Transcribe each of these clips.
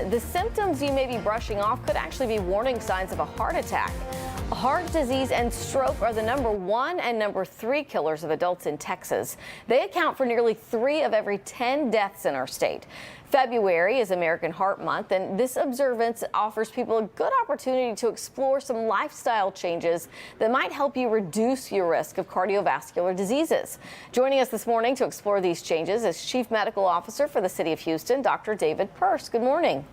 the symptoms you may be brushing off could actually be warning signs of a heart attack. Heart disease and stroke are the #1 and #3 killers of adults in Texas. They account for nearly 3 of every 10 deaths in our state. February is American Heart Month, and this observance offers people a good opportunity to explore some lifestyle changes that might help you reduce your risk of cardiovascular diseases. Joining us this morning to explore these changes is Chief Medical Officer for the City of Houston, Dr. David Purse. Good morning.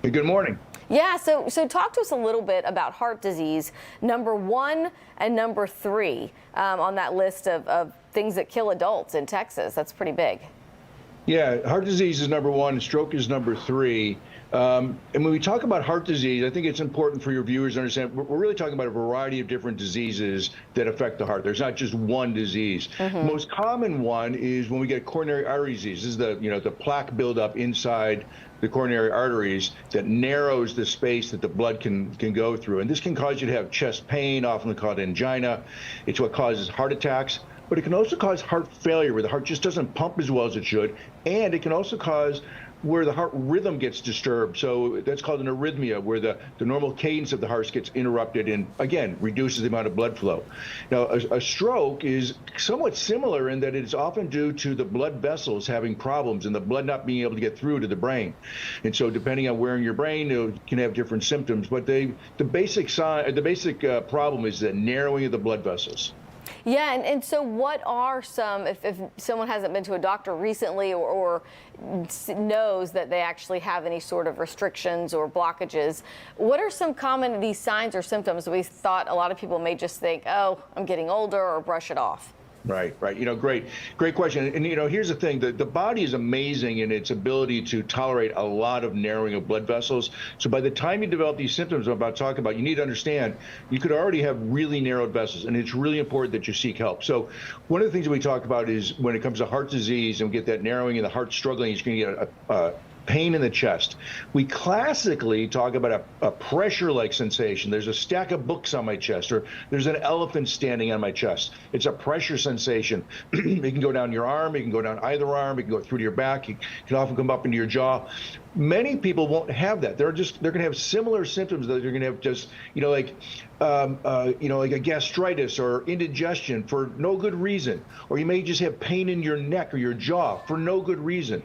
Good morning. Yeah, so talk to us a little bit about heart disease, #1 and #3 on that list of things that kill adults in Texas. That's pretty big. Yeah, heart disease is #1, stroke is #3. And when we talk about heart disease, I think it's important for your viewers to understand we're really talking about a variety of different diseases that affect the heart. There's not just one disease. The most common one is when we get coronary artery disease. This is the plaque buildup inside the coronary arteries that narrows the space that the blood can go through. And this can cause you to have chest pain, often called angina. It's what causes heart attacks. But it can also cause heart failure, where the heart just doesn't pump as well as it should. And it can also cause where the heart rhythm gets disturbed. So that's called an arrhythmia, where the normal cadence of the heart gets interrupted and, again, reduces the amount of blood flow. Now, a stroke is somewhat similar in that it's often due to the blood vessels having problems and the blood not being able to get through to the brain. And so depending on where in your brain, you can have different symptoms. But the basic problem is the narrowing of the blood vessels. Yeah, and so what are some, if someone hasn't been to a doctor recently or knows that they actually have any sort of restrictions or blockages, what are some common these signs or symptoms we thought a lot of people may just think, oh, I'm getting older, or brush it off? Right. Great question. And, here's the thing, the body is amazing in its ability to tolerate a lot of narrowing of blood vessels. So by the time you develop these symptoms I'm about to talk about, you need to understand you could already have really narrowed vessels, and it's really important that you seek help. So one of the things that we talk about is when it comes to heart disease and we get that narrowing and the heart struggling, you're going to get a pain in the chest. We classically talk about a pressure-like sensation. There's a stack of books on my chest, or there's an elephant standing on my chest. It's a pressure sensation. It can go down your arm, it can go down either arm, it can go through to your back, it can often come up into your jaw. Many people won't have that. They're going to have similar symptoms that they're going to have just, like a gastritis or indigestion for no good reason. Or you may just have pain in your neck or your jaw for no good reason.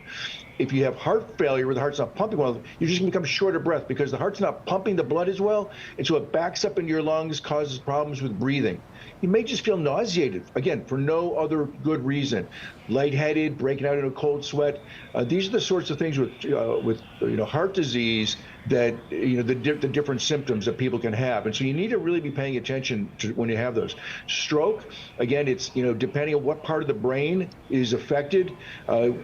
If you have heart failure where the heart's not pumping well, you're just going to become short of breath because the heart's not pumping the blood as well. And so it backs up into your lungs, causes problems with breathing. You may just feel nauseated, again, for no other good reason. Lightheaded, breaking out in a cold sweat. These are the sorts of things with heart disease that, the different symptoms that people can have. And so you need to really be paying attention to when you have those. Stroke, again, it's, depending on what part of the brain is affected.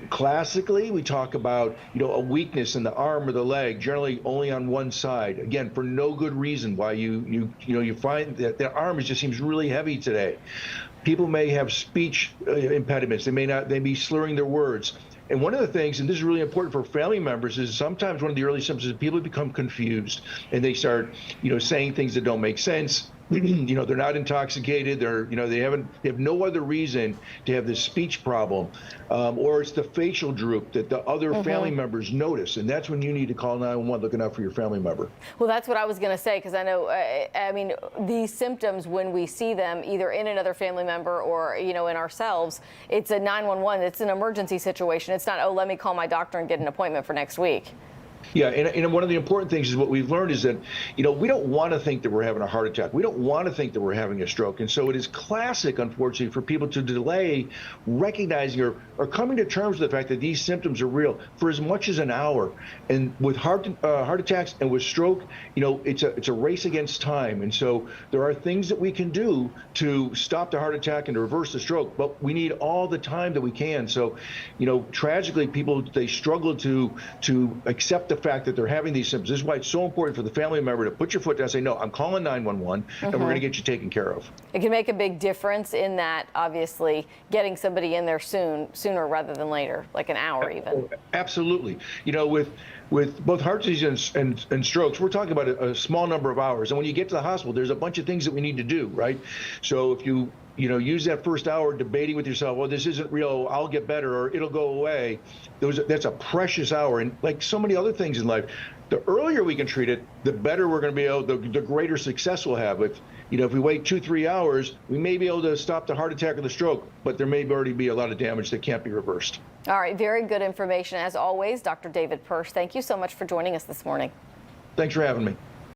Classically, we talk about, a weakness in the arm or the leg, generally only on one side. Again, for no good reason why you find that their arm just seems really heavy today. People may have speech impediments. They may be slurring their words. And one of the things, and this is really important for family members, is sometimes one of the early symptoms is people become confused and they start, saying things that don't make sense. They're not intoxicated. They have no other reason to have this speech problem, or it's the facial droop that the other family members notice, and that's when you need to call 911, looking out for your family member. Well, that's what I was going to say, because I know, these symptoms, when we see them either in another family member or in ourselves, it's a 911. It's an emergency situation. It's not, oh, let me call my doctor and get an appointment for next week. Yeah, and one of the important things is what we've learned is that, we don't want to think that we're having a heart attack. We don't want to think that we're having a stroke. And so it is classic, unfortunately, for people to delay recognizing or coming to terms with the fact that these symptoms are real for as much as an hour. And with heart attacks and with stroke, it's a race against time. And so there are things that we can do to stop the heart attack and to reverse the stroke, but we need all the time that we can. So, tragically, people, they struggle to accept the fact that they're having these symptoms. This is why it's so important for the family member to put your foot down and say, no, I'm calling 911 and we're going to get you taken care of. It can make a big difference in that, obviously, getting somebody in there sooner rather than later, like an hour even. Absolutely. With both heart disease and strokes, we're talking about a small number of hours. And when you get to the hospital, there's a bunch of things that we need to do, right? So if you use that first hour debating with yourself, well, this isn't real, I'll get better, or it'll go away. That's a precious hour. And like so many other things in life, the earlier we can treat it, the better we're going to be able, the greater success we'll have. If we wait 2-3 hours, we may be able to stop the heart attack or the stroke, but there may already be a lot of damage that can't be reversed. All right, very good information as always. Dr. David Persh, thank you so much for joining us this morning. Thanks for having me.